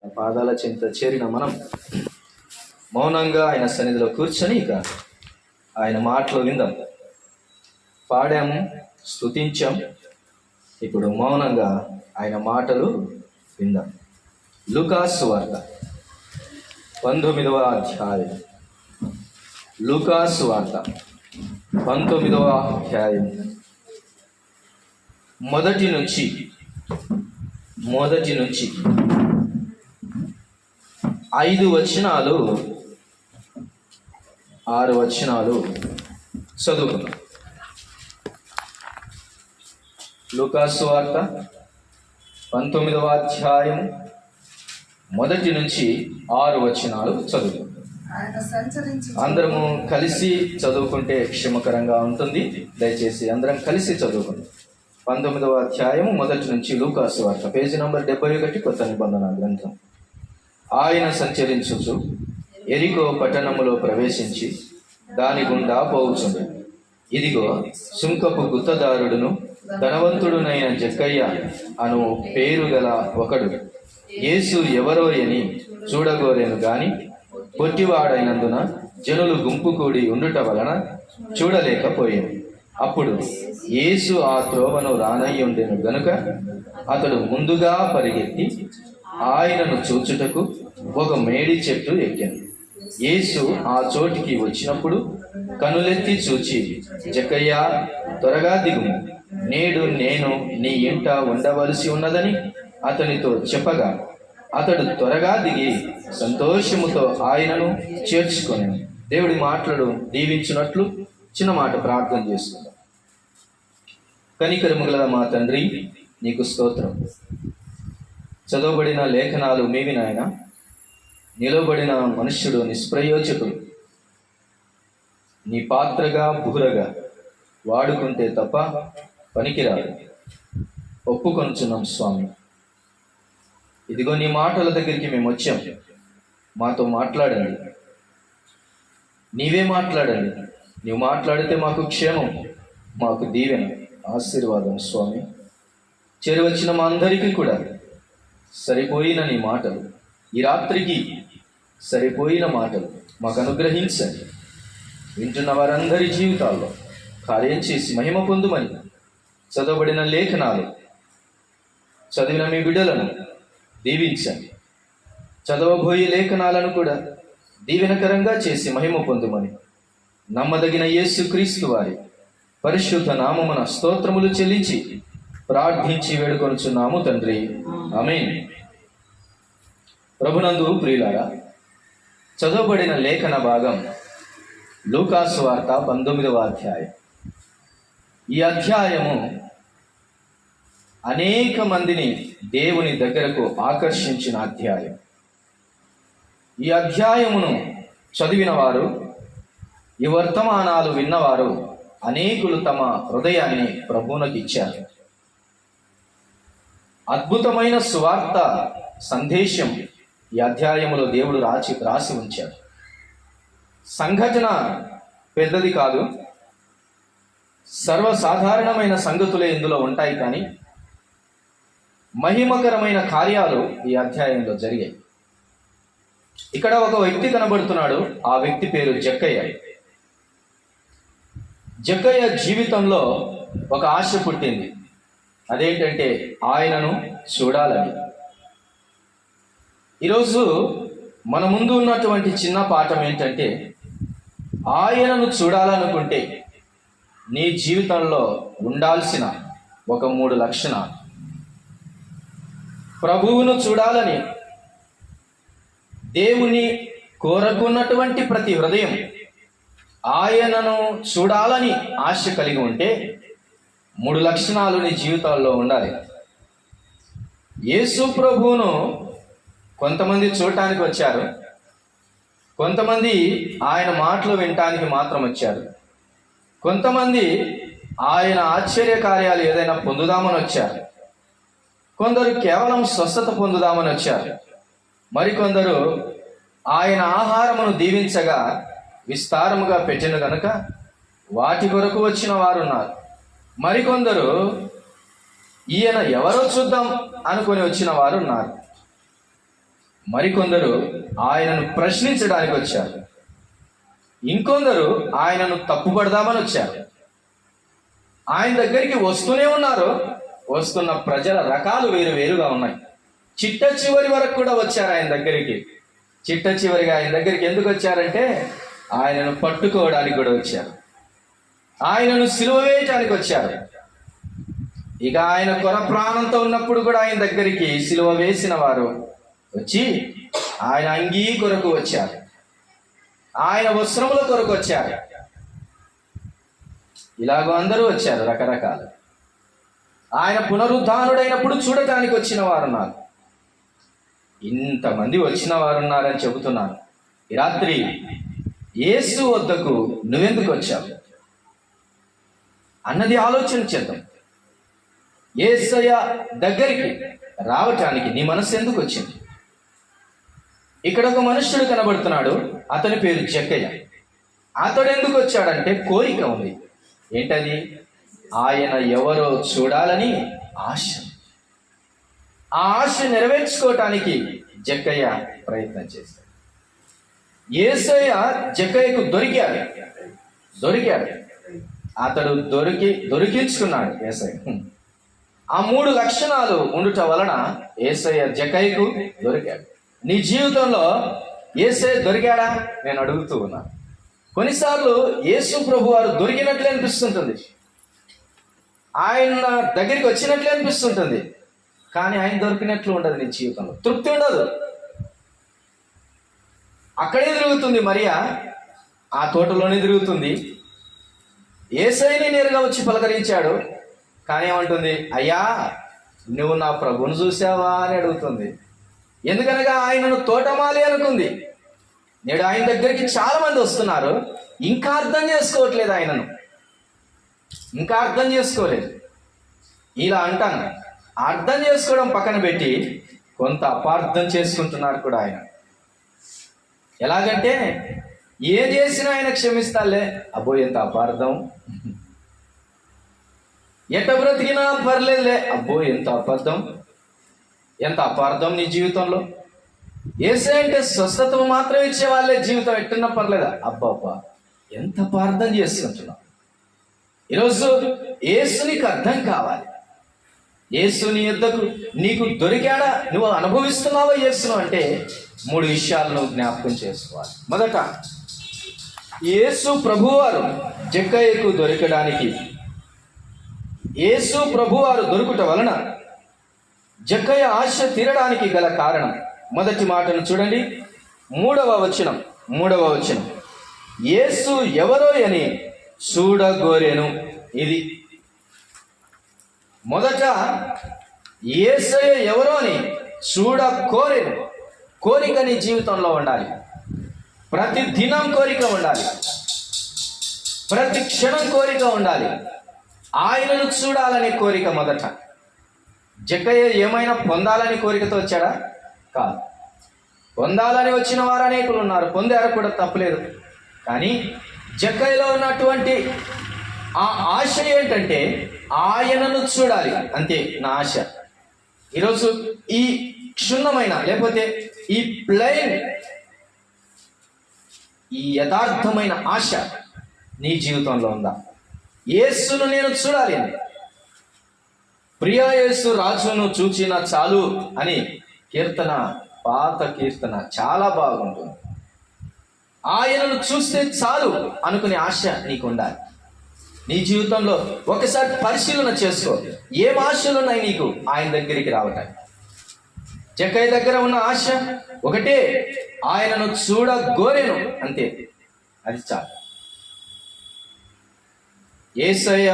పాదాల చెంత చేరిన మనం మౌనంగా ఆయన సన్నిధిలో కూర్చొని ఇక ఆయన మాటలు విందాం. పాడాము, స్తుతించాం, ఇప్పుడు మౌనంగా ఆయన మాటలు విందాం. లూకాసు వార్త 19వ అధ్యాయం. లూకాసు వార్త 19వ అధ్యాయం మొదటి నుంచి 5 వచనాలు 6 వచనాలు చదువుకుందాం. లూకాసు వార్త 19వ అధ్యాయం మొదటి నుంచి 6 వచనాలు చదువుకుందాం. అందరము కలిసి చదువుకుంటే క్షేమకరంగా ఉంటుంది. దయచేసి అందరం కలిసి చదువుకుందాం. 19వ అధ్యాయం మొదటి నుంచి లూకాసు వార్త, పేజీ నంబర్ 71, కొత్త నిబంధన గ్రంథం. ఆయన సంచరించుచు ఎరికో పట్టణములో ప్రవేశించి దాని గుండా పోవుచుండు. ఇదిగో, సుంకపు గుత్తదారుడును ధనవంతుడునైన జక్కయ్య అను పేరు గల ఒకడు యేసు ఎవరో అని చూడగోరేను గాని పొట్టివాడైనందున జనులు గుంపు కూడి ఉండుట వలన చూడలేకపోయాను. అప్పుడు యేసు ఆ త్రోవను రానయ్యుండెను గనుక అతడు ముందుగా పరిగెత్తి ఆయనను చూచుటకు ఒక మేడి చెట్టు ఎక్కాను. యేసు ఆ చోటికి వచ్చినప్పుడు కనులెత్తి చూచి, జక్కయ్య, త్వరగా దిగుము, నేడు నేను నీ ఇంట ఉండవలసి ఉన్నదని అతనితో చెప్పగా అతడు త్వరగా దిగి సంతోషముతో ఆయనను చేర్చుకొనెను. దేవుడి మాటలు దీవించినట్లు చిన్న మాట ప్రార్థన చేసుకుందాం. కనికరము గల మా తండ్రి, నీకు స్తోత్రం. చదవబడిన లేఖనాలు మీవి నాయన. నిలబడిన మనుష్యుడు నిష్ప్రయోజకుడు. నీ పాత్రగా బుహురగా వాడుకుంటే తప్ప పనికిరాదు. ఒప్పుకొనుచున్నాం స్వామి. ఇదిగో నీ మాటల దగ్గరికి మేము వచ్చాం. మాతో మాట్లాడండి. నీవే మాట్లాడండి. నీవు మాట్లాడితే మాకు క్షేమం, మాకు దీవెన, ఆశీర్వాదం స్వామి. చేరువచ్చిన మా అందరికీ కూడా సరిపోయిన నీ మాటలు, ఈ రాత్రికి సరిపోయిన మాటలు మాకు అనుగ్రహించండి. వింటున్న వారందరి జీవితాల్లో కార్యం చేసి మహిమ పొందుమని చదవబడిన లేఖనాలు చదివిన మీ బిడ్డలను దీవించండి. చదవబోయే లేఖనాలను కూడా దీవెనకరంగా చేసి మహిమ పొందుమని నమ్మదగిన యేసుక్రీస్తు వారి పరిశుద్ధ నామమున స్తోత్రములు చెల్లించి ప్రార్థించి వేడుకొనుచున్నాము తండ్రి, ఆమేన్. ప్రభునందు ప్రియులారా, చదవబడిన లేఖన భాగం లూకాసు వార్త 19వ అధ్యాయం. ఈ అధ్యాయము అనేక మందిని దేవుని దగ్గరకు ఆకర్షించిన అధ్యాయం. ఈ అధ్యాయమును చదివిన వారు, ఈ వర్తమానాలు విన్నవారు అనేకులు తమ హృదయాన్ని ప్రభువునకు ఇచ్చారు. అద్భుతమైన సువార్త సందేశం ఈ అధ్యాయములో దేవుడు రాసి ఉంచాడు. సంఘటన పెద్దది కాదు, సర్వసాధారణమైన సంగతులే ఇందులో ఉంటాయి. కానీ మహిమకరమైన కార్యాలు ఈ అధ్యాయంలో జరిగాయి. ఇక్కడ ఒక వ్యక్తి కనబడుతున్నాడు. ఆ వ్యక్తి పేరు జక్కయ్య. జక్కయ్య జీవితంలో ఒక ఆశ పుట్టింది. అదేంటంటే ఆయనను చూడాలని. ఈరోజు మన ముందు ఉన్నటువంటి చిన్న పాఠం ఏంటంటే, ఆయనను చూడాలనుకుంటే నీ జీవితంలో ఉండాల్సిన ఒక 3 లక్షణాలు. ప్రభువును చూడాలని దేవుని కోరుకున్నటువంటి ప్రతి హృదయం ఆయనను చూడాలని ఆశ కలిగి ఉంటే 3 లక్షణాలు నీ జీవితాల్లో ఉండాలి. యేసు ప్రభువును కొంతమంది చూడటానికి వచ్చారు, కొంతమంది ఆయన మాటలు వినటానికి మాత్రం వచ్చారు, కొంతమంది ఆయన ఆశ్చర్య కార్యాలు ఏదైనా పొందుదామని వచ్చారు, కొందరు కేవలం స్వస్థత పొందుదామని వచ్చారు, మరికొందరు ఆయన ఆహారమును దీవించగా విస్తారముగా పెట్టిన గనుక వాటి కొరకు వచ్చిన వారు ఉన్నారు. మరికొందరు ఈయన ఎవరో చూద్దాం అనుకొని వచ్చిన వారు ఉన్నారు. మరికొందరు ఆయనను ప్రశ్నించడానికి వచ్చారు. ఇంకొందరు ఆయనను తప్పుపడదామని వచ్చారు. ఆయన దగ్గరికి వస్తూనే ఉన్నారు. వస్తున్న ప్రజల రకాలు వేరు వేరుగా ఉన్నాయి. చిట్ట చివరి వరకు కూడా వచ్చారు ఆయన దగ్గరికి. చిట్ట చివరిగా ఆయన దగ్గరికి ఎందుకు వచ్చారంటే ఆయనను పట్టుకోవడానికి కూడా వచ్చారు. ఆయనను సిలువ వేయటానికి వచ్చారు. ఇక ఆయన కొర ప్రాణంతో ఉన్నప్పుడు కూడా ఆయన దగ్గరికి సిలువ వేసిన వారు వచ్చి ఆయన అంగీ కొరకు వచ్చారు. ఆయన వస్త్రముల కొరకు వచ్చారు. ఇలాగో అందరూ వచ్చారు రకరకాలు. ఆయన పునరుద్ధానుడైనప్పుడు చూడటానికి వచ్చిన వారున్నారు. ఇంతమంది వచ్చిన వారున్నారని చెబుతున్నాను. ఈ రాత్రి యేసు వద్దకు నువ్వెందుకు వచ్చావు అన్నది ఆలోచన చేద్దాం. యేసయ్య దగ్గరికి రావటానికి నీ మనసు ఎందుకు వచ్చింది? ఇక్కడ ఒక మనుష్యుడు కనబడుతున్నాడు. అతని పేరు జక్కయ్య. అతడు ఎందుకు వచ్చాడంటే కోరిక ఉంది. ఏంటది? ఆయన ఎవరో చూడాలని ఆశ. ఆ ఆశ నెరవేర్చుకోవటానికి జక్కయ్య ప్రయత్నం చేశాడు. యేసయ్య జక్కయ్యకు దొరికాడు. అతడు దొరికించుకున్నాడు యేసయ్య. ఆ 3 లక్షణాలు ఉండుట వలన యేసయ్య జక్కయ్యకు దొరికాడు. నీ జీవితంలో యేసయ్య దొరికాడా? నేను అడుగుతూ ఉన్నాను. కొన్నిసార్లు యేసు ప్రభు వారు దొరికినట్లే అనిపిస్తుంటుంది, ఆయన దగ్గరికి వచ్చినట్లే అనిపిస్తుంటుంది, కానీ ఆయన దొరికినట్లు ఉండదు. నీ జీవితంలో తృప్తి ఉండదు. అక్కడే తిరుగుతుంది మరియా, ఆ తోటలోనే తిరుగుతుంది. యేసయ్యని నేరుగా వచ్చి పలకరించాడు, కానీ ఏమంటుంది? అయ్యా, నువ్వు నా ప్రభువును చూసావా అని అడుగుతుంది. ఎందుకనగా ఆయనను తోటమాలి అనుకుంది. నేడు ఆయన దగ్గరికి చాలా మంది వస్తున్నారు, ఇంకా అర్థం చేసుకోవట్లేదు. ఆయనను ఇంకా అర్థం చేసుకోలేదు. ఇలా అంటాను, అర్థం చేసుకోవడం పక్కన పెట్టి కొంత అపార్థం చేసుకుంటున్నారు కూడా ఆయన. ఎలాగంటే ఏ చేసినా ఆయన క్షమిస్తాలే. అబ్బో ఎంత అపార్థం. ఎట్ట బ్రతికినా పర్లేదులే. అబ్బో ఎంత అబద్ధం, ఎంత అపార్థం నీ జీవితంలో. యేసయ్య అంటే స్వస్థత మాత్రం ఇచ్చే వాళ్ళే జీవితం ఎట్టున్నా పర్లేదా? అబ్బా ఎంత అపార్థం చేసుకుంటున్నావు. ఈరోజు యేసు నీకు అర్థం కావాలి. యేసు నీ యొద్దకు నీకు దొరికాడా? నువ్వు అనుభవిస్తున్నావా యేసును అంటే 3 విషయాలు నువ్వు జ్ఞాపకం చేసుకోవాలి. మొదట, యేసు ప్రభువారు జక్కయ్యకు దొరకడానికి, యేసు ప్రభువారు దొరుకుట వలన జక్కయ్య ఆశ తీరడానికి గల కారణం. మొదటి మాటను చూడండి, 3వ వచనం. యేసు ఎవరో అని చూడగోరెను. ఇది మొదట యేసయ్య ఎవరో అని చూడకోరెను. కోరిక నీ జీవితంలో ఉండాలి. ప్రతి దినం కోరిక ఉండాలి. ప్రతి క్షణం కోరిక ఉండాలి. ఆయనను చూడాలనే కోరిక మొదట. జక్కయ్య ఏమైనా పొందాలని కోరికతో వచ్చాడా? కాదు. పొందాలని వచ్చిన వారు అనేకులు ఉన్నారు, పొందారు కూడా, తప్పలేదు. కానీ జక్కయ్యలో ఉన్నటువంటి ఆ ఆశ ఏంటంటే ఆయనను చూడాలి, అంతే నా ఆశ. ఈరోజు ఈ క్షుణ్ణమైన, లేకపోతే ఈ ప్లెయిన్, ఈ యథార్థమైన ఆశ నీ జీవితంలో ఉందా? యేసును నేను చూడాలి అని. ప్రియ యేసు రాజును చూచిన చాలు అని కీర్తన, పాత కీర్తన చాలా బాగుంటుంది. ఆయనను చూస్తే చాలు అనుకునే ఆశ నీకు ఉండాలి. నీ జీవితంలో ఒకసారి పరిశీలన చేసుకో. ఏం ఆశలు ఉన్నాయి నీకు ఆయన దగ్గరికి రావటానికి? జక్కయ్య దగ్గర ఉన్న ఆశ ఒకటే, ఆయనను చూడగోరెను, అంతే. అది చాలు. యేసయ్య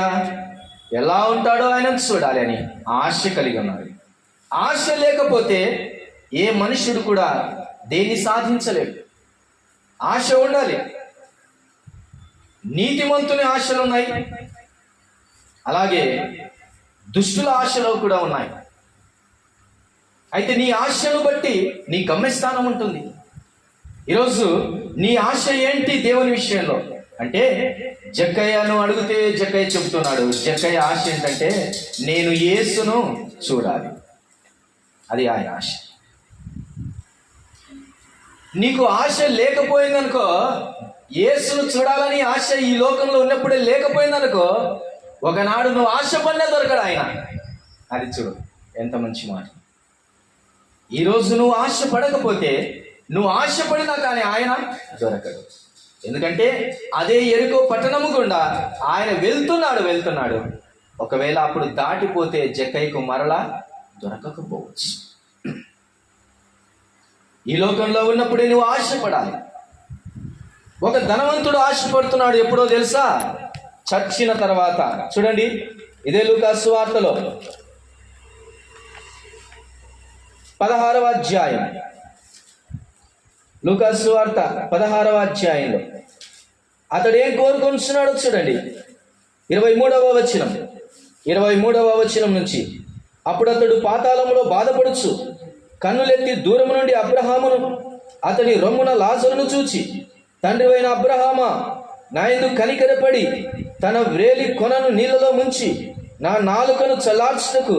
ఎలా ఉంటాడో ఆయనను చూడాలి అని ఆశ కలిగి ఉన్నాడు. ఆశ లేకపోతే ఏ మనుషుడు కూడా దేన్ని సాధించలేడు. ఆశ ఉండాలి. నీతిమంతుని ఆశలు ఉన్నాయి, అలాగే దుష్టుల ఆశలు కూడా ఉన్నాయి. అయితే నీ ఆశను బట్టి నీ గమ్యస్థానం ఉంటుంది. ఈరోజు నీ ఆశ ఏంటి దేవుని విషయంలో అంటే, జక్కయ్యను అడిగితే జక్కయ్య చెబుతున్నాడు. జక్కయ్య ఆశ ఏంటంటే నేను యేసును చూడాలి. అది ఆయన ఆశ. నీకు ఆశ లేకపోయిందనుకో, యేసును చూడాలని ఆశ ఈ లోకంలో ఉన్నప్పుడే లేకపోయిందనుకో, ఒకనాడు నువ్వు ఆశపడినా దొరకడు ఆయన. అది చూడు ఎంత మంచి మాట. ఈరోజు నువ్వు ఆశపడకపోతే, నువ్వు ఆశపడినా కానీ ఆయన దొరకడు. ఎందుకంటే అదే యెరికో పట్టణము గుండా ఆయన వెళ్తున్నాడు. ఒకవేళ అప్పుడు దాటిపోతే జక్కయ్యకు మరలా దొరకకపోవచ్చు. ఈ లోకంలో ఉన్నప్పుడే నువ్వు ఆశపడాలి. ఒక ధనవంతుడు ఆశపడుతున్నాడు ఎప్పుడో తెలుసా? చచ్చిన తర్వాత. చూడండి, ఇదే లూకాసు సువార్తలో 16వ అధ్యాయం, లూకాసు సువార్త 16వ అధ్యాయంలో అతడు ఏం కోరుకొనిస్తున్నాడో చూడండి. 23వ వచనం నుంచి, అప్పుడు అతడు పాతాళములో బాధపడుచు కన్నులెత్తి దూరము నుండి అబ్రహామును అతని రొమ్మున లాజరును చూచి, తండ్రివైన అబ్రహామా, నా యందు కనికరపడి తన వ్రేలి కొనను నీళ్లలో ముంచి నా నాలుకను చల్లార్చుటకు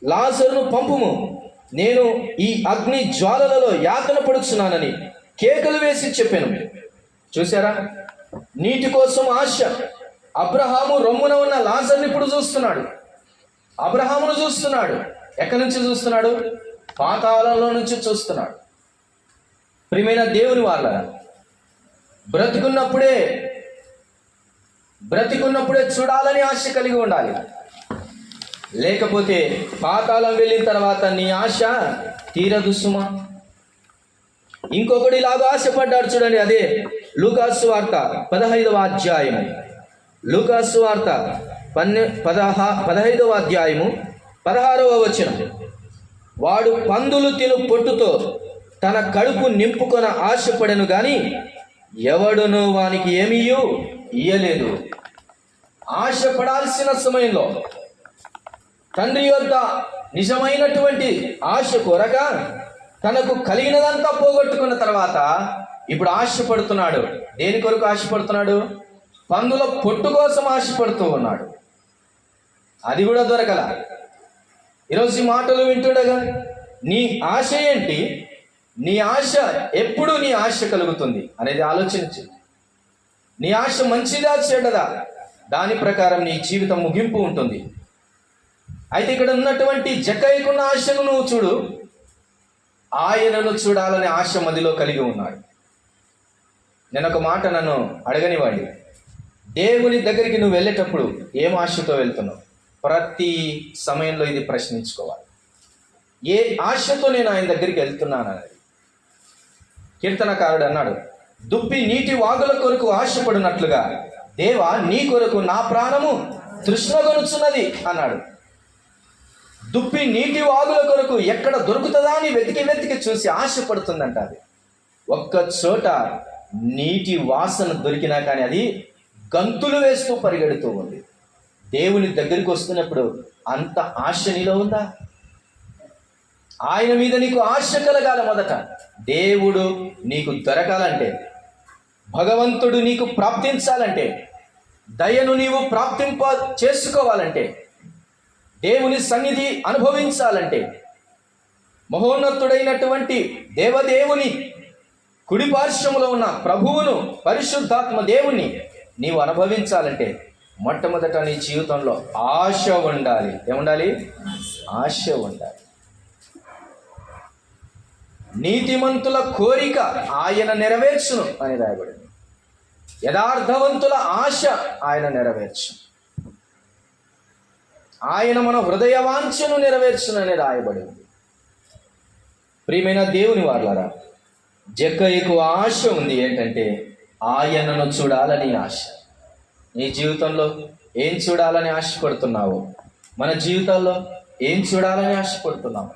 లాజరును పంపుము, నేను ఈ అగ్ని జ్వాలలలో యాతన పడుచున్నానని కేకలు వేసి చెప్పాను. చూసారా, నీటి కోసం ఆశ. అబ్రహాము రొమ్మున ఉన్న లాజరుని ఇప్పుడు చూస్తున్నాడు. అబ్రహామును చూస్తున్నాడు. ఎక్కడి నుంచి చూస్తున్నాడు? పాతాళంలో నుంచి చూస్తున్నాడు. ప్రియమైన దేవుని వాళ్ళ, బ్రతికున్నప్పుడే చూడాలని ఆశ కలిగి ఉండాలి. లేకపోతే పాతాళం వెళ్ళిన తర్వాత నీ ఆశ తీరదు సుమా. ఇంకొకటి ఇలాగ ఆశపడ్డాడు చూడండి. అదే లూకాసు వార్త 15వ అధ్యాయము, లూకాసు వార్త 15వ అధ్యాయము 16వ వచనం. వాడు పందులు తిను పొట్టుతో తన కడుపు నింపుకొన ఆశపడెను గాని ఎవడును వానికి ఏమీ ఇయ్యలేదు. ఆశపడాల్సిన సమయంలో తండ్రి యొద్ద నిజమైనటువంటి ఆశ కోరక తనకు కలిగినదంతా పోగొట్టుకున్న తర్వాత ఇప్పుడు ఆశపడుతున్నాడు. దేని కొరకు ఆశపడుతున్నాడు? పందుల పొట్టు కోసం ఆశపడుతూ ఉన్నాడు. అది కూడా దొరకల. ఈరోజు ఈ మాటలు వింటుండగా నీ ఆశ ఏంటి? నీ ఆశ ఎప్పుడు నీ ఆశ కలుగుతుంది అనేది ఆలోచించు. నీ ఆశ మంచిదా చెడ్డదా? దాని ప్రకారం నీ జీవితం ముగింపు ఉంటుంది. అయితే ఇక్కడ ఉన్నటువంటి జక్కయ్యకున్న ఆశను నువ్వు చూడు. ఆయనను చూడాలనే ఆశ మదిలో కలిగి ఉన్నాడు. నేను ఒక మాట నన్ను అడగనివాడి, దేవుని దగ్గరికి నువ్వు వెళ్ళేటప్పుడు ఏం ఆశతో వెళ్తున్నావు? ప్రతి సమయంలో ఇది ప్రశ్నించుకోవాలి. ఏ ఆశతో నేను ఆయన దగ్గరికి వెళ్తున్నాను అనేది. కీర్తనకారుడు అన్నాడు, దుప్పి నీటి వాగుల కొరకు ఆశపడినట్లుగా దేవా నీ కొరకు నా ప్రాణము తృష్ణగొనుచున్నది అన్నాడు. దుప్పి నీటి వాగుల కొరకు ఎక్కడ దొరుకుతుందా అని వెతికి చూసి ఆశపడుతుందంట. అది ఒక్క చోట నీటి వాసన దొరికినా కానీ అది గంతులు వేస్తూ పరిగెడుతూ ఉంది. దేవుని దగ్గరికి వస్తున్నప్పుడు అంత ఆశ నీలో ఉందా? ఆయన మీద నీకు ఆశ కలగాలి. మొదట దేవుడు నీకు దొరకాలంటే, భగవంతుడు నీకు ప్రాప్తించాలంటే, దయను నీవు చేసుకోవాలంటే, దేవుని సన్నిధి అనుభవించాలంటే, మహోన్నతుడైనటువంటి దేవదేవుని కుడిపార్శ్వములో ఉన్న ప్రభువును, పరిశుద్ధాత్మ దేవుని నీవు అనుభవించాలంటే మొట్టమొదట నీ జీవితంలో ఆశ ఉండాలి. ఏముండాలి? ఆశ ఉండాలి. నీతిమంతుల కోరిక ఆయన నెరవేర్చును అని రాయబడింది. యథార్థవంతుల ఆశ ఆయన నెరవేర్చు. ఆయన మన హృదయ వాంఛను నెరవేర్చునని రాయబడింది. ప్రియమైన దేవుని వారలారా, జక్కయ్యకు ఆశ ఉంది. ఏంటంటే ఆయనను చూడాలని ఆశ. నీ జీవితంలో ఏం చూడాలని ఆశపడుతున్నావు? మన జీవితాల్లో ఏం చూడాలని ఆశపడుతున్నాము?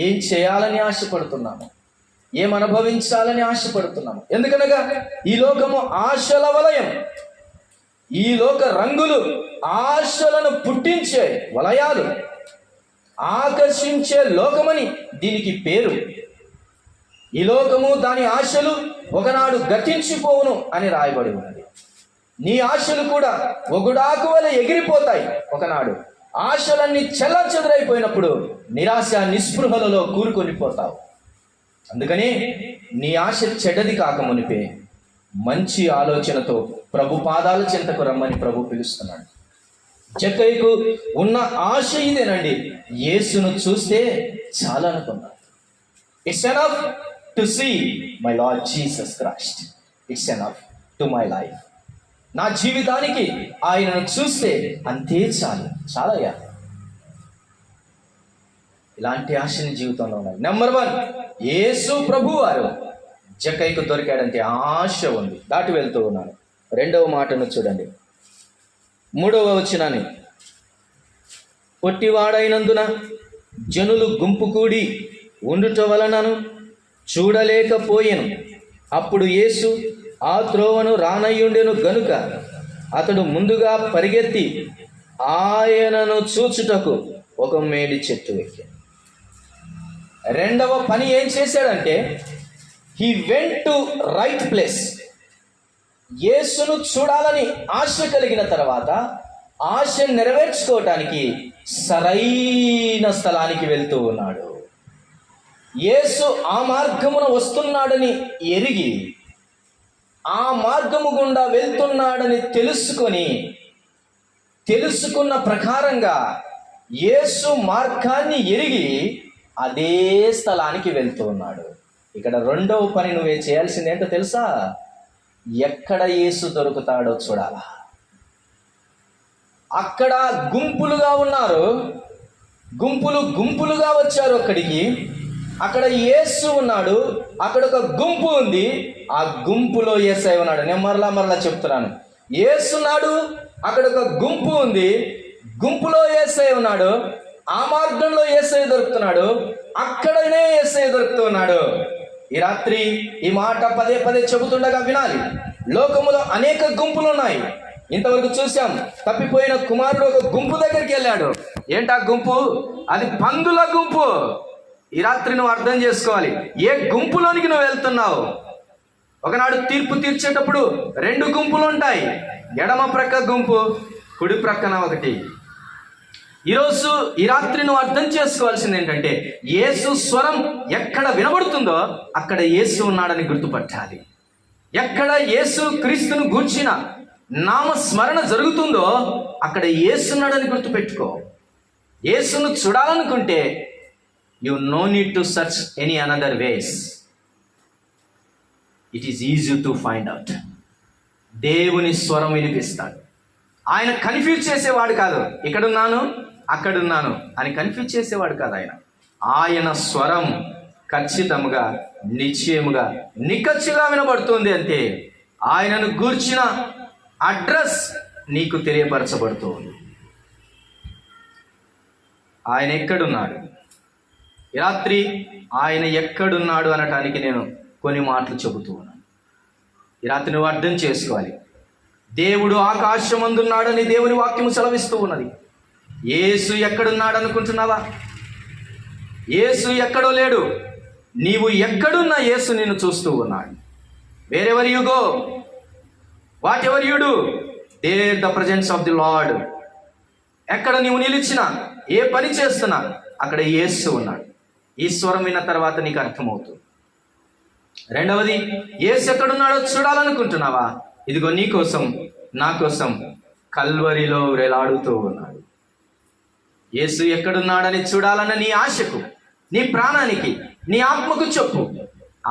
ఏం చేయాలని ఆశపడుతున్నాము? ఏం అనుభవించాలని ఆశపడుతున్నాము? ఎందుకనగా ఈ లోకము ఆశల వలయం. ఈ లోక రంగులు ఆశలను పుట్టించే వలయాలు, ఆకర్షించే లోకమని దీనికి పేరు. ఈ లోకము దాని ఆశలు ఒకనాడు గతించిపోవును అని రాయబడి ఉన్నది. నీ ఆశలు కూడా ఒగుడాకు వలె ఎగిరిపోతాయి ఒకనాడు. ఆశలన్నీ చెల్లాచెదరైపోయినప్పుడు నిరాశ నిస్పృహలలో కూరుకొని పోతావు. అందుకని నీ ఆశ చెడ్డది కాక మునిపే మంచి ఆలోచనతో ప్రభు పాదాల చెంతకు రమ్మని ప్రభు పిలుస్తున్నాడు. జక్కయ్యకు ఉన్న ఆశ ఇదేనండి, యేసును చూస్తే చాలా అనుకున్నాడు. It's enough to see my Lord Jesus Christ, it's enough to my life. నా జీవితానికి ఆయనను చూస్తే అంతే చాలు, చాలయ్యా. ఇలాంటి ఆశని జీవితంలో ఉన్నాయి. నెంబర్ 1, యేసు ప్రభు వారు జక్కయ్యకు దొరికాడంటే ఆశ ఉంది. దాటి వెళ్తూ ఉన్నాను. 2వ మాటను చూడండి, 3వ వచనాన్ని. పొట్టివాడైనందున జనులు గుంపు కూడి ఉండుట వలనను చూడలేకపోయెను. అప్పుడు యేసు ఆ త్రోవను రానయ్యుండెను గనుక అతడు ముందుగా పరిగెత్తి ఆయనను చూచుటకు ఒక మేడి చెట్టు ఎక్కాడు. 2వ పని ఏం చేశాడంటే, he went to right place. యేసును చూడాలని ఆశ కలిగిన తర్వాత ఆశ నెరవేర్చుకోవటానికి సరైన స్థలానికి వెళ్తూ ఉన్నాడు. యేసు ఆ మార్గమున వస్తున్నాడని ఎరిగి ఆ మార్గము గుండా వెళ్తున్నాడని తెలుసుకున్న ప్రకారంగా యేసు మార్గాన్ని ఎరిగి అదే స్థలానికి వెళ్తూ ఉన్నాడు. ఇక్కడ 2వ పని నువ్వే చేయాల్సింది ఏంటో తెలుసా? ఎక్కడ యేసు దొరుకుతాడో చూడాలా. అక్కడ గుంపులుగా ఉన్నారు, గుంపులుగా వచ్చారు అక్కడికి. అక్కడ యేసు ఉన్నాడు, అక్కడ ఒక గుంపు ఉంది, ఆ గుంపులో యేసయ్య ఉన్నాడు. నేను మరలా చెప్తున్నాను, యేసున్నాడు, అక్కడ ఒక గుంపు ఉంది, గుంపులో యేసయ్య ఉన్నాడు, ఆ మార్గంలో యేసయ్య దొరుకుతున్నాడు, అక్కడనే యేసయ్య దొరుకుతున్నాడు. ఈ రాత్రి ఈ మాట పదే చెబుతుండగా వినాలి. లోకములో అనేక గుంపులు ఉన్నాయి. ఇంతవరకు చూసాం, తప్పిపోయిన కుమారుడు ఒక గుంపు దగ్గరికి వెళ్ళాడు. ఏంటా గుంపు? అది పందుల గుంపు. ఈ రాత్రి నువ్వు అర్థం చేసుకోవాలి, ఏ గుంపులోనికి నువ్వు వెళ్తున్నావు. ఒకనాడు తీర్పు తీర్చేటప్పుడు 2 గుంపులు ఉంటాయి. ఎడమ ప్రక్క గుంపు, కుడి ప్రక్కన ఒకటి. ఈరోజు ఈ రాత్రి నువ్వు అర్థం చేసుకోవాల్సింది ఏంటంటే, యేసు స్వరం ఎక్కడ వినబడుతుందో అక్కడ యేసు ఉన్నాడని గుర్తుపట్టాలి. ఎక్కడ యేసు క్రీస్తును గూర్చిన నామస్మరణ జరుగుతుందో అక్కడ యేసు ఉన్నాడని గుర్తుపెట్టుకో. యేసును చూడాలనుకుంటే you know need to search any another ways. It is easy to find out. దేవుని స్వరం వినిపిస్తాడు. ఆయన కన్ఫ్యూజ్ చేసేవాడు కాదు, ఇక్కడున్నాను అక్కడున్నాను అని కన్ఫ్యూజ్ చేసేవాడు కాదు. ఆయన స్వరం ఖచ్చితంగా, నిశ్చయముగా, నిక్కచ్చిగా వినబడుతుంది. అంతే. ఆయనను గూర్చిన అడ్రస్ నీకు తెలియపరచబడుతుంది. ఆయన ఎక్కడున్నాడు? ఈ రాత్రి ఆయన ఎక్కడున్నాడు అనటానికి నేను కొన్ని మాటలు చెబుతూ ఉన్నాను. ఈ రాత్రి నువ్వు అర్థం చేసుకోవాలి, దేవుడు ఆకాశమందున్నాడని దేవుని వాక్యము సెలవిస్తూ ఉన్నది. యేసు ఎక్కడున్నాడు అనుకుంటున్నావా? యేసు ఎక్కడో లేడు. నీవు ఎక్కడున్నా యేసు నిన్ను చూస్తూ ఉన్నాడు. Wherever you go, whatever you do, there the presence of the Lord. ఎక్కడ నీవు నిలిచినా, ఏ పని చేస్తున్నా అక్కడ యేసు ఉన్నాడు. ఈ స్వరం విన్న తర్వాత నీకు అర్థమవుతుంది. 2వది, యేసు ఎక్కడున్నాడో చూడాలనుకుంటున్నావా? ఇదిగో నీ కోసం, నా కోసం కల్వరిలో వేలాడుతూ ఉన్నాడు. యేసు ఎక్కడున్నాడని చూడాలన్న నీ ఆశకు, నీ ప్రాణానికి, నీ ఆత్మకు చెప్పు.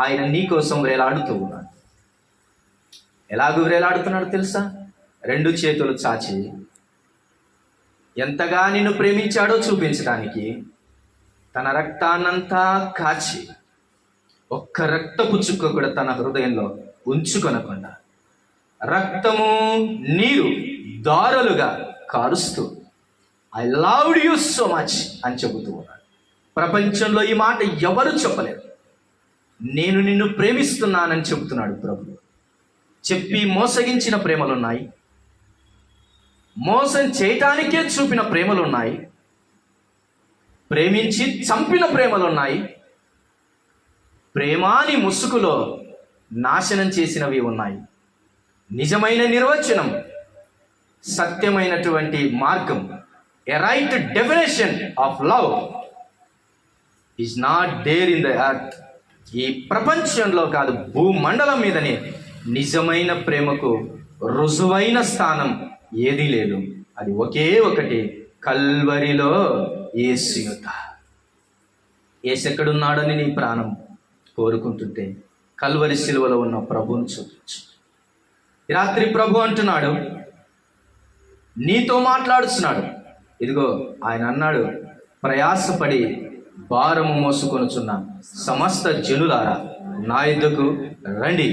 ఆయన నీ కోసం వేలాడుతూ ఉన్నాడు. ఎలాగూ వేలాడుతున్నాడు తెలుసా? 2 చేతులు చాచి ఎంతగా నిన్ను ప్రేమించాడో చూపించడానికి తన రక్తాన్నంతా కాచి ఒక్క రక్తపు చుక్క కూడా తన హృదయంలో ఉంచుకొనకుండా రక్తము నీరు దారులుగా కారుస్తూ I loved you so much అని చెబుతూ ఉన్నాడు. ప్రపంచంలో ఈ మాట ఎవరు చెప్పలేరు. నేను నిన్ను ప్రేమిస్తున్నానని చెబుతున్నాడు ప్రభు. చెప్పి మోసగించిన ప్రేమలున్నాయి, మోసం చేయటానికే చూపిన ప్రేమలున్నాయి, ప్రేమించి చంపిన ప్రేమలున్నాయి, ప్రేమాని ముసుగులో నాశనం చేసినవి ఉన్నాయి. నిజమైన నిర్వచనం, సత్యమైనటువంటి మార్గం, a right definition of love is not there in the earth. ఈ ప్రపంచంలో కాదు, భూమండలం మీదనే నిజమైన ప్రేమకు రుజువైన స్థానం ఏదీ లేదు. అది ఒకే ఒకటి, కల్వరిలో యేసు యుద్ధ. యేసు ఎక్కడున్నాడని నీ ప్రాణం కోరుకుంటుంటే కల్వరి శిలువలో ఉన్న ప్రభువును చూపించు. ఈ రాత్రి ప్రభు అంటున్నాడు, నీతో మాట్లాడుతున్నాడు. ఇదిగో ఆయన అన్నాడు, ప్రయాసపడి భారము మోసుకొనుచున్న సమస్త జనులారా నా యుద్ధకు రండి.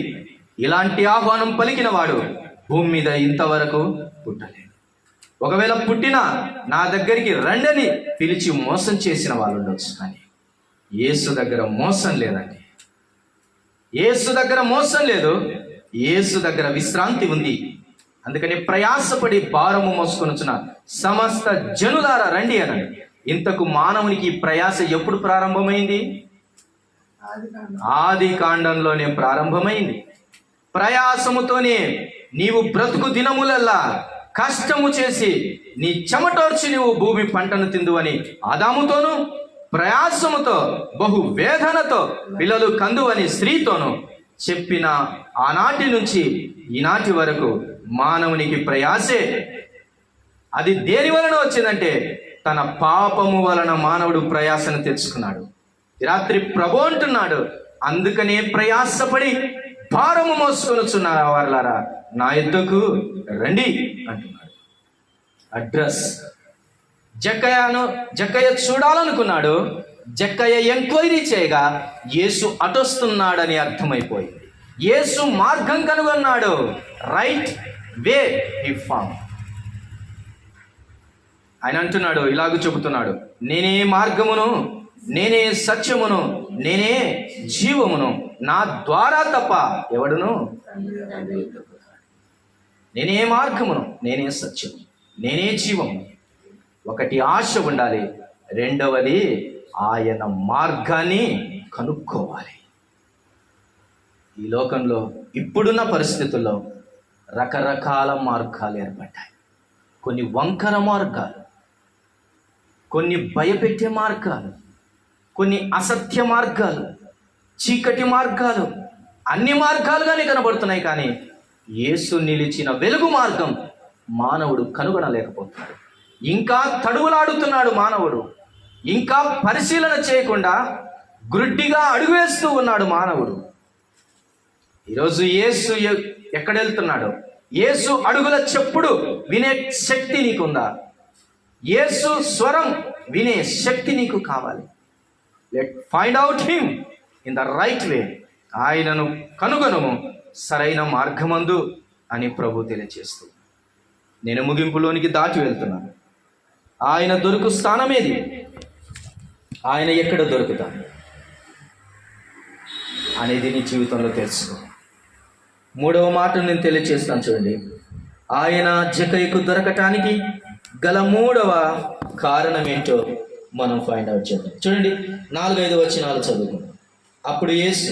ఇలాంటి ఆహ్వానం పలికిన వాడు భూమి మీద ఇంతవరకు పుట్టలేదు. ఒకవేళ పుట్టినా నా దగ్గరికి రండని పిలిచి మోసం చేసిన వాళ్ళు ఉండొచ్చు, కానీ యేసు దగ్గర మోసం లేదండి. యేసు దగ్గర మోసం లేదు, యేసు దగ్గర విశ్రాంతి ఉంది. అందుకని ప్రయాసపడి భారము మోసుకొనుచున్న సమస్త జనులారా రండి అనండి. ఇంతకు మానవునికి ప్రయాస ఎప్పుడు ప్రారంభమైంది? ఆది కాండంలోనే ప్రారంభమైంది. ప్రయాసముతోనే నీవు బ్రతుకు దినములల్లా కష్టము చేసి నీ చెమటోర్చి నీవు భూమి పంటను తిందువని ఆదాముతోను, ప్రయాసముతో బహు వేదనతో పిల్లలు కందువని స్త్రీతోను చెప్పిన ఆనాటి నుంచి ఈనాటి వరకు మానవునికి ప్రయాసే. అది దేని వలన వచ్చిందంటే తన పాపము వలన మానవుడు ప్రయాసను తెచ్చుకున్నాడు. రాత్రి ప్రభు అంటున్నాడు, అందుకనే ప్రయాసపడి భారము మోసుకొనుచున్న వారలారా నా యుద్ధకు రండి అంటున్నాడు. అడ్రస్ జక్కయ్య చూడాలనుకున్నాడు. జక్కయ్య ఎంక్వైరీ చేయగా యేసు అటొస్తున్నాడని అర్థమైపోయింది. యేసు మార్గం కనుగొన్నాడు. రైట్ వే హి ఫౌండ్. ఆయన అంటున్నాడు, ఇలాగ చెబుతున్నాడు, నేనే మార్గమును, నేనే సత్యమును, నేనే జీవమును, నా ద్వారా తప్ప ఎవడును. నేనే మార్గమును, నేనే సత్యము, నేనే జీవము. ఒకటి ఆశ ఉండాలి, రెండవది ఆయన మార్గాన్ని కనుక్కోవాలి. ఈ లోకంలో ఇప్పుడున్న పరిస్థితుల్లో రకరకాల మార్గాలు ఏర్పడ్డాయి. కొన్ని వంకర మార్గాలు, కొన్ని భయపెట్టే మార్గాలు, కొన్ని అసత్య మార్గాలు, చీకటి మార్గాలు, అన్ని మార్గాలుగానే కనబడుతున్నాయి. కానీ యేసు నిలిచిన వెలుగు మార్గం మానవుడు కనుగొనలేకపోతున్నాడు. ఇంకా తడువులాడుతున్నాడు మానవుడు. ఇంకా పరిశీలన చేయకుండా గ్రుడ్డిగా అడుగు వేస్తూ ఉన్నాడు మానవుడు. ఈరోజు యేసు ఎక్కడ వెళ్తున్నాడు? యేసు అడుగుల చెప్పుడు వినే శక్తి నీకుందా? యేసు స్వరం వినే శక్తి నీకు కావాలి. Let find out him in the right way. ఆయనను కనుగొనము సరైన మార్గమందు అని ప్రభు తెలియజేస్తూ నేను ముగింపులోనికి దాటి వెళ్తున్నాను. ఆయన దొరుకు స్థానమేది? ఆయన ఎక్కడ దొరుకుతాడు అనేది నీ జీవితంలో తెలుసుకో. మూడవ మాట నేను తెలియజేస్తాను చూడండి. ఆయన జక్కయ్యకు దొరకటానికి గల మూడవ కారణం ఏంటో మనం ఫైండ్ అవుట్ చేద్దాం. చూడండి, 4-5 వచనాలు చదువుకుందాం. అప్పుడు యేసు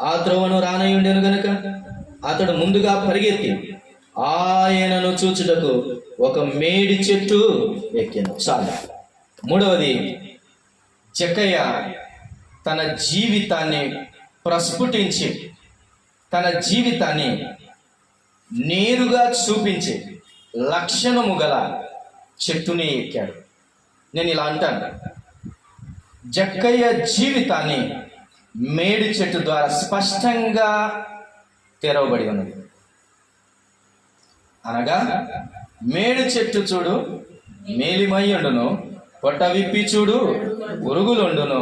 ఆ త్రోవను రానయ్యుండెను గనుక అతడు ముందుగా పరిగెత్తి ఆయనను చూచుటకు ఒక మేడి చెట్టు ఎక్కాను. చాలు. మూడవది, జక్కయ్య తన జీవితాన్ని ప్రస్ఫుటించి తన జీవితాన్ని నేరుగా చూపించే లక్షణము గల చెట్టుని ఎక్కాడు. నేను ఇలా అంటాను, జక్కయ్య జీవితాన్ని మేడి చెట్టు ద్వారా స్పష్టంగా తెరవబడి ఉన్నది. అనగా మేడి చెట్టు చూడు మేలిమయ్యుండును, పొట్ట విప్పి చూడు పురుగులుండును.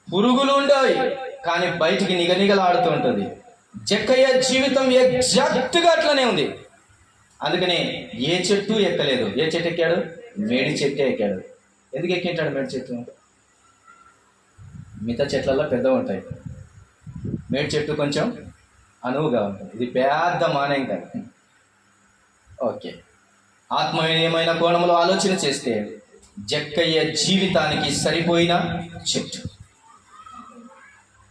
పురుగులు ఉండవు కానీ బయటికి నిగనిగలాడుతూ ఉంటుంది. జక్కయ్య జీవితం ఎగ్జాక్ట్గా అట్లనే ఉంది. అందుకనే ఏ చెట్టు ఎక్కలేదు. ఏ చెట్టు ఎక్కాడు? మేడి చెట్టే ఎక్కాడు. ఎందుకు ఎక్కింటాడు మేడి చెట్టు? మిగతా చెట్లలో పెద్దగా ఉంటాయి, మేడి చెట్టు కొంచెం అనువుగా ఉంటుంది. ఇది పెద్ద మానేం కాదు. ఓకే, ఆత్మీయమైన కోణంలో ఆలోచన చేస్తే జక్కయ్య జీవితానికి సరిపోయిన చెట్టు.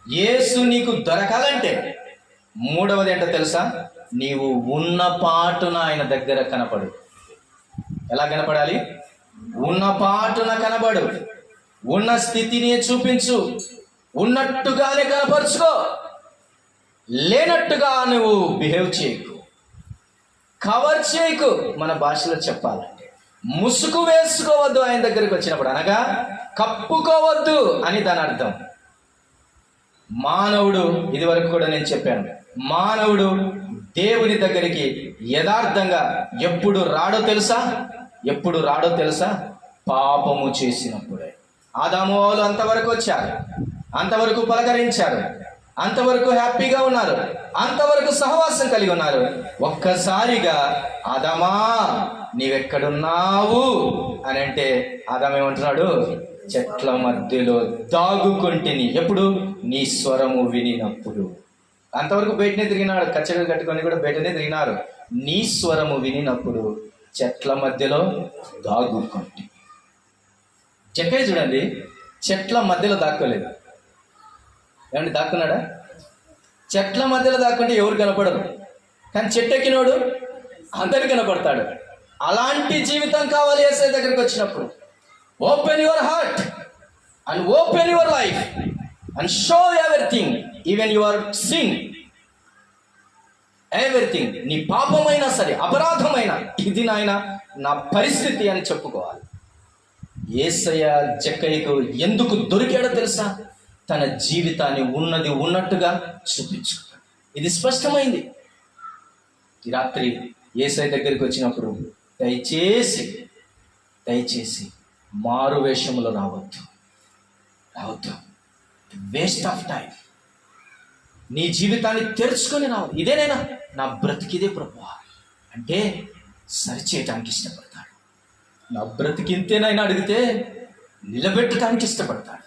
యేసు నీకు దొరకాలంటే మూడవది ఏంటో తెలుసా? నీవు ఉన్న పాటున ఆయన దగ్గర కనపడు. ఎలా కనపడాలి? ఉన్న పాటున కనబడు. ఉన్న స్థితిని చూపించు. ఉన్నట్టుగానే కనపరుచుకో, లేనట్టుగా నువ్వు బిహేవ్ చేయకు, కవర్ చేయకు. మన భాషలో చెప్పాలంటే ముసుగు వేసుకోవద్దు. ఆయన దగ్గరికి వచ్చినప్పుడు అనగా కప్పుకోవద్దు అని దాని అర్థం. మానవుడు, ఇది వరకు కూడా నేను చెప్పాను, మానవుడు దేవుని దగ్గరికి యథార్థంగా ఎప్పుడు రాడో తెలుసా? పాపము చేసినప్పుడే. ఆదాము వాళ్ళు అంతవరకు వచ్చారు, అంతవరకు పలకరించారు, అంతవరకు హ్యాపీగా ఉన్నారు, అంతవరకు సహవాసం కలిగి ఉన్నారు. ఒక్కసారిగా ఆదామా నీవెక్కడున్నావు అని అంటే ఆదాము ఏమంటున్నాడు? చెట్ల మధ్యలో దాగుకొంటిని. ఎప్పుడు? నీ స్వరము వినినప్పుడు. అంతవరకు బయటనే తిరిగినాడు, కచ్చడలు కట్టుకొని కూడా బయటనే తిరిగినారు. నీ స్వరము వినినప్పుడు చెట్ల మధ్యలో దాగుకొంటి. చెక్కయ్య చూడండి, చెట్ల మధ్యలో దాక్కోలేదు. ఏమండి, దాక్కున్నాడా? చెట్ల మధ్యలో దాక్కుంటే ఎవరు కనపడరు, కానీ చెట్టు ఎక్కినోడు అందరికి కనపడతాడు. అలాంటి జీవితం కావాలి యేసయ్య దగ్గరికి వచ్చినప్పుడు. Open your heart and open your life and show everything, even your sin, everything. నీ పాపమైనా సరే, అపరాధమైన, ఇది నాయన నా పరిస్థితి అని చెప్పుకోవాలి. యేసయ్య జక్కయ్యకు ఎందుకు దొరికాడో తెలుసా? తన జీవితాన్ని ఉన్నది ఉన్నట్టుగా చూపించుకున్నాడు. ఇది స్పష్టమైంది. ఈ రాత్రి యేసయ్య దగ్గరికి వచ్చినప్పుడు దయచేసి మారు వేషములో రావద్దు. Waste of time. నీ జీవితాన్ని తెరుచుకొని రావద్దు. ఇదేనైనా నా బ్రతికిదే ప్రభువా అంటే సరిచేయటానికి ఇష్టపడతాడు. నా బ్రతికింతేనైనా అడిగితే నిలబెట్టడానికి ఇష్టపడతాడు.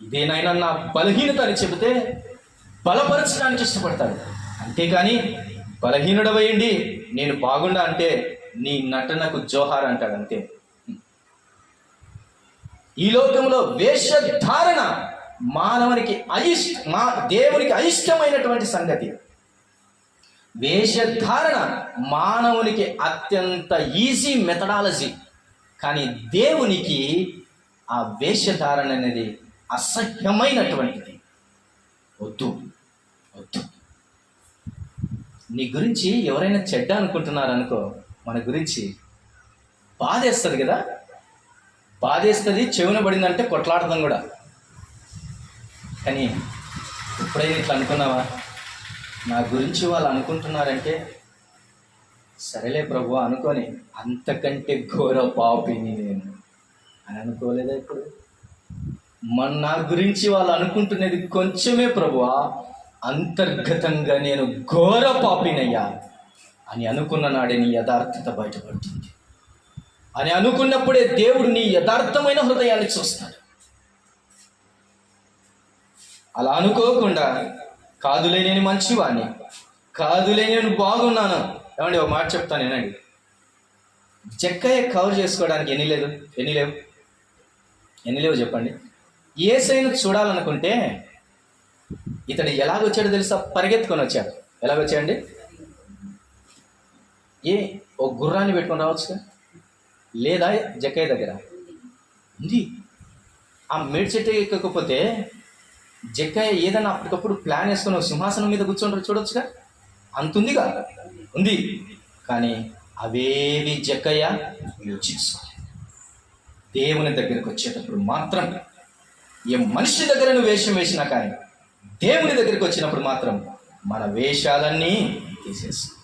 ఇదేనైనా నా బలహీనత అని చెబితే బలపరచడానికి ఇష్టపడతాడు. అంతేకాని బలహీనుడవేయండి నేను బాగుండా అంటే నీ నటనకు జోహార్ అంటాడు. అంతే. ఈ లోకంలో వేషధారణ మానవునికి దేవునికి అయిష్టమైనటువంటి సంగతి. వేషధారణ మానవునికి అత్యంత ఈజీ మెథడాలజీ, కానీ దేవునికి ఆ వేషధారణ అనేది అసహ్యమైనటువంటిది. వద్దు. నీ గురించి ఎవరైనా చెడ్డ అనుకుంటున్నారనుకో, మన గురించి బాధేస్తుంది కదా, బాధేస్తుంది. చెవున పడిందంటే కొట్లాడతాం కూడా. కానీ ఎప్పుడైనా ఇట్లా అనుకున్నావా? నా గురించి వాళ్ళు అనుకుంటున్నారంటే సరేలే ప్రభు అనుకొని అంతకంటే ఘోర పాపిని నేను అని అనుకోలేదా? ఇప్పుడు నా గురించి వాళ్ళు అనుకుంటున్నది కొంచెమే ప్రభువా, అంతర్గతంగా నేను ఘోర పాపినయ్యా అని అనుకున్న నాడే నీ యథార్థత బయటపడుతుంది. అని అనుకున్నప్పుడే దేవుడు నీ యథార్థమైన హృదయాన్ని చూస్తాడు. అలా అనుకోకుండా కాదులే నేను మంచివాణ్ణి, కాదులే నేను బాగున్నాను. ఏమండి, ఒక మాట చెప్తాను ఏనండి. జక్కయ్య కవర్ చేసుకోవడానికి ఎన్ని లేవు చెప్పండి. యేసయ్యను చూడాలనుకుంటే ఇతడు ఎలాగొచ్చాడో తెలుసా? పరిగెత్తుకొని వచ్చాడు. ఎలాగొచ్చాడండి? ఓ గుర్రాన్ని పెట్టుకొని రావచ్చు లేదా? జక్కయ్య దగ్గర ఉంది. ఆ మేడి చెట్టు ఎక్కకపోతే జక్కయ్య ఏదైనా అప్పటికప్పుడు ప్లాన్ వేసుకొని ఒక సింహాసనం మీద కూర్చొని చూడొచ్చుగా, అంతుందిగా ఉంది. కానీ అవేవి జక్కయ్య యూజ్ చేసుకోవాలి. దేవుని దగ్గరికి వచ్చేటప్పుడు మాత్రం, ఏ మనిషి దగ్గర నువ్వు వేషం వేసినా కానీ దేవుని దగ్గరికి వచ్చినప్పుడు మాత్రం మన వేషాలన్నీ తీసేస్తాం.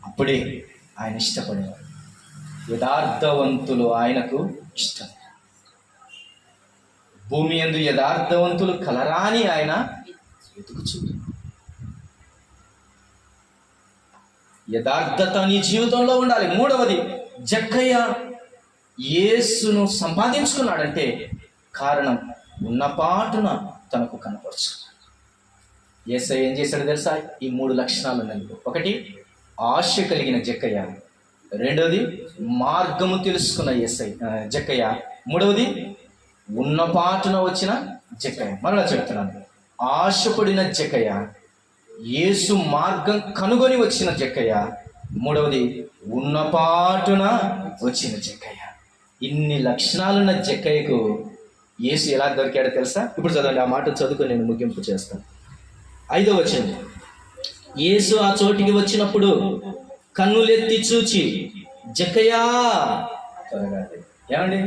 అప్పుడే ఆయన ఇష్టపడేవాడు. యథార్థవంతులు ఆయనకు ఇష్టం. భూమి యందు యథార్థవంతులు కలరాని ఆయన వెతుకుచుండు. యథార్థత నీ జీవితంలో ఉండాలి. మూడవది, జక్కయ్య యేసును సంపాదించుకున్నాడంటే కారణం ఉన్నపాటున తనకు కనపరుచుకున్నాడు. యేసయ్య ఏం చేశాడో తెలుసా? ఈ 3 లక్షణాలు ఉన్నాయి. ఒకటి, ఆశ కలిగిన జక్కయ్య. రెండవది, మార్గము తెలుసుకున్న జక్కయ్య. మూడవది, ఉన్నపాటున వచ్చిన జక్కయ్య. మరలా చెప్తున్నాను, ఆశపడిన జక్కయ్య, యేసు మార్గం కనుగొని వచ్చిన జక్కయ్య. మూడవది, ఉన్నపాటున వచ్చిన జక్కయ్య. ఇన్ని లక్షణాలున్న జక్కయ్యకు యేసు ఎలా దొరికాడో తెలుసా? ఇప్పుడు చదవండి, ఆ మాట చదువుకొని నేను ముగింపు చేస్తాను. 5వ వచనం. యేసు ఆ చోటికి వచ్చినప్పుడు కన్నులెత్తి చూచి జక్కయ్యా. ఏమండి,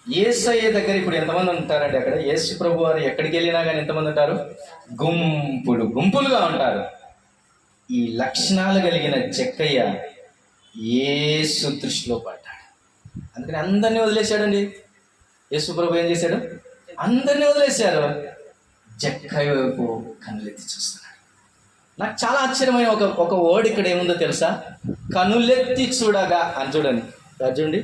యేసయ్య దగ్గర ఇప్పుడు ఎంతమంది ఉంటారండి? అక్కడ యేసు ప్రభు వారు ఎక్కడికి వెళ్ళినా కానీ ఎంతమంది ఉంటారు? గుంపులు గుంపులుగా ఉంటారు. ఈ లక్షణాలు కలిగిన జక్కయ్య యేసు దృష్టిలో పడ్డాడు. అందుకని అందరినీ వదిలేశాడండి. యేసు ప్రభు ఏం చేశాడు? అందరినీ వదిలేశారు. జక్కయ్య వైపు కన్నులెత్తి చూస్తున్నాడు. నాకు చాలా ఆశ్చర్యమైన ఒక వర్డ్ ఇక్కడ ఏముందో తెలుసా? కనులెత్తి చూడగా అని. చూడండి,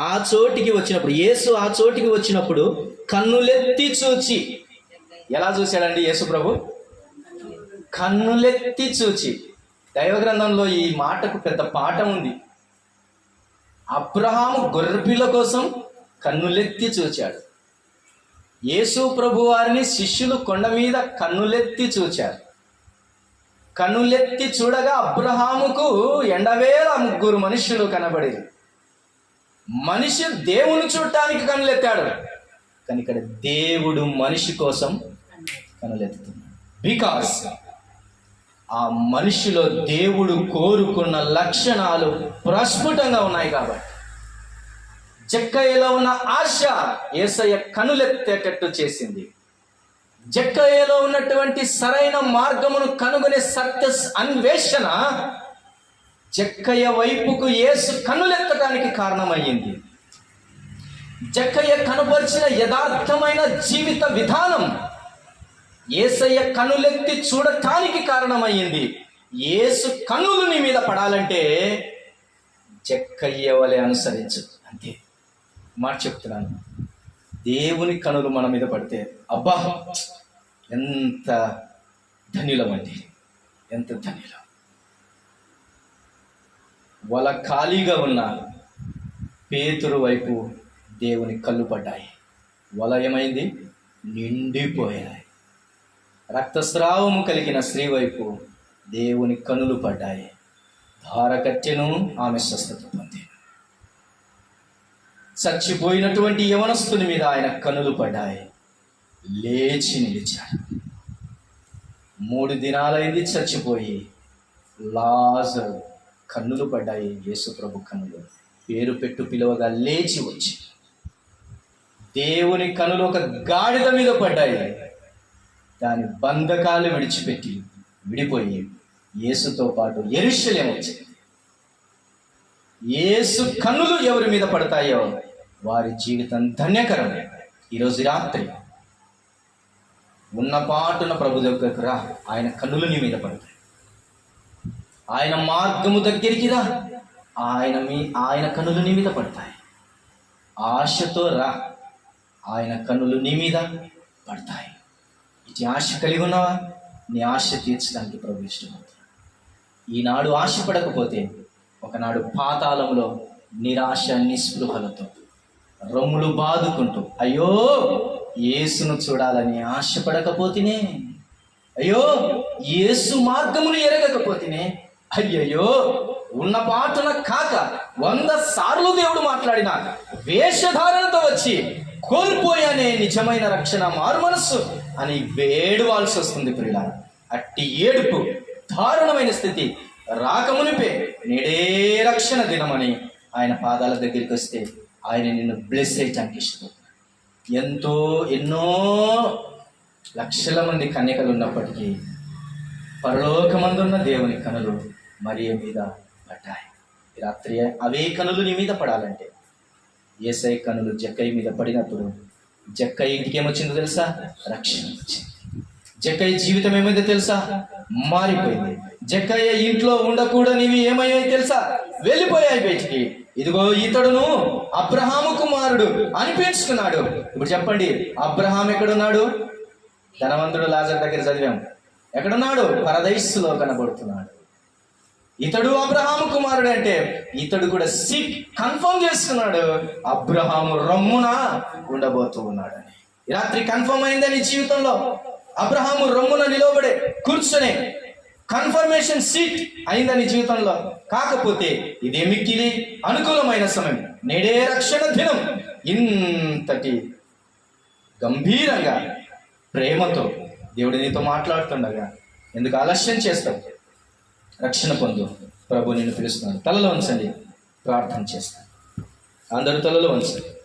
ఆ చోటికి వచ్చినప్పుడు, యేసు ఆ చోటికి వచ్చినప్పుడు కన్నులెత్తి చూచి. ఎలా చూశాడండి యేసు ప్రభు? కన్నులెత్తి చూచి. దైవ గ్రంథంలో ఈ మాటకు పెద్ద పాఠం ఉంది. అబ్రహాము గొర్రెపిల్ల కోసం కన్నులెత్తి చూచాడు. యేసు ప్రభు వారిని శిష్యులు కొండ మీద కన్నులెత్తి చూచారు. కన్నులెత్తి చూడగా అబ్రహాముకు ఎండవేళ 3 మనుషులు కనబడేది. మనిషి దేవుని చూడటానికి కన్నులెత్తాడు, కానీ ఇక్కడ దేవుడు మనిషి కోసం కన్నులెత్తుతున్నాడు. బికాస్ ఆ మనిషిలో దేవుడు కోరుకున్న లక్షణాలు ప్రస్ఫుటంగా ఉన్నాయి కాబట్టి. జక్కయ్యలో ఉన్న ఆశ యేసయ్య కనులెత్తేటట్టు చేసింది. జక్కయ్యలో ఉన్నటువంటి సరైన మార్గమును కనుగొనే సత్య అన్వేషణ జక్కయ్య వైపుకు యేసు కన్నులెత్తడానికి కారణమయ్యింది. జక్కయ్య కనబరిచిన యథార్థమైన జీవిత విధానం యేసయ్య కన్నులెత్తి చూడటానికి కారణమయ్యింది. యేసు కన్నులు నీ మీద పడాలంటే జక్కయ్య వలె అనుసరించు. అంతే మాట చెప్తున్నాను. దేవుని కనులు మన మీద పడితే అబ్బా ఎంత ధన్యులమండి, ఎంత ధన్యులం. వల ఖాళీగా ఉన్న పేతురు వైపు దేవుని కళ్ళు పడ్డాయి. వల ఏమైంది? నిండిపోయాయి. రక్తస్రావము కలిగిన స్త్రీ వైపు దేవుని కనులు పడ్డాయి. ధారకట్టెను, ఆమె స్వస్థత పొంది. చచ్చిపోయినటువంటి యవనస్తుని మీద ఆయన కనులు పడ్డాయి. లేచి నిలిచాడు. 3 దినాలైంది చచ్చిపోయి. లాజరు కన్నులు పడ్డాయి. యేసు ప్రభు కన్నులు పేరు పెట్టు పిలువగా లేచి వచ్చి. దేవుని కనులు ఒక గాడిద మీద పడ్డాయి. దాని బంధకాలు విడిపోయి యేసుతో పాటు యెరూషలేము వచ్చింది. యేసు కన్నులు ఎవరి మీద పడతాయో వారి జీవితం ధన్యకరం. ఈరోజు రాత్రి ఉన్న పాటున ప్రభు దగ్గరకు రా. ఆయన కన్నులు నీ మీద పడతాయి. ఆయన మార్గము దగ్గరికి రా. ఆయన కన్నులు నీ మీద పడతాయి. ఆశతో రా. ఆయన కన్నులు నీ మీద పడతాయి. ఇటు ఆశ కలిగి ఉన్నావా? నీ ఆశ తీర్చడానికి ప్రభు ఇష్టపడుతున్నాడు. ఈనాడు ఆశపడకపోతే ఒకనాడు పాతాళంలో నిరాశ నిస్పృహలతో రొమ్ములు బాదుకుంటూ అయ్యో యేసును చూడాలని ఆశపడకపోతేనే, అయ్యో యేసు మార్గమును ఎరగకపోతేనే, అయ్యయ్యో ఉన్న పాటున కాక 100 సార్లు దేవుడు మాట్లాడిన వేషధారణతో వచ్చి కోల్పోయానే నిజమైన రక్షణ మారు మనస్సు అని వేడువాల్సి వస్తుంది ప్రియులారా. అట్టి ఏడుపు, దారుణమైన స్థితి రాకమునిపే నేడే రక్షణ దినమని ఆయన పాదాల దగ్గరికి వస్తే ఆయన నిన్ను బ్లెస్ చేయటానికి ఇష్టపడుతున్నాడు. ఎన్నో లక్షల మంది కన్యకలు ఉన్నప్పటికీ పరలోకమందున్న దేవుని కనులు మరియ మీద పడ్డాయి. రాత్రి అవే కనులు నీ మీద పడాలంటే యేసయ్య కనులు జక్కయ్య మీద పడినప్పుడు జక్కయ్య ఇంటికి ఏమొచ్చిందో తెలుసా? రక్షణ వచ్చింది. జక్కయ్య జీవితం ఏమైందో తెలుసా? మారిపోయింది. జక్కయ్య ఇంట్లో ఉండకూడనివి ఏమయ్యాయి తెలుసా? వెళ్ళిపోయాయి బయటికి. ఇదిగో ఇతడును అబ్రహాము కుమారుడు అనిపించుకున్నాడు. ఇప్పుడు చెప్పండి, అబ్రహాం ఎక్కడున్నాడు? ధనవంతుడు లాజరు దగ్గర చదివాం. ఎక్కడున్నాడు? పరదైస్సులో కనబడుతున్నాడు. ఇతడు అబ్రహాము కుమారుడు అంటే ఇతడు కూడా సీట్ కన్ఫర్మ్ చేసుకున్నాడు. అబ్రహాము రొమ్మున ఉండబోతూ ఉన్నాడని. రాత్రి కన్ఫర్మ్ అయిందని జీవితంలో అబ్రహాము రొమ్మున నిలబడే కూర్చొని కన్ఫర్మేషన్ సీట్ అయిందని జీవితంలో. కాకపోతే ఇదే మిక్కిలి అనుకూలమైన సమయం, నేడే రక్షణ దినం. ఇంతటి గంభీరంగా ప్రేమతో దేవుడు నీతో మాట్లాడుతుండగా ఎందుకు ఆలస్యం చేస్తావు? రక్షణ పొందు. ప్రభు నిన్ను పిలుస్తున్నాడు. తలలో ఉంచండి, ప్రార్థన చేస్తాను. అందరూ తలలో ఉంచండి.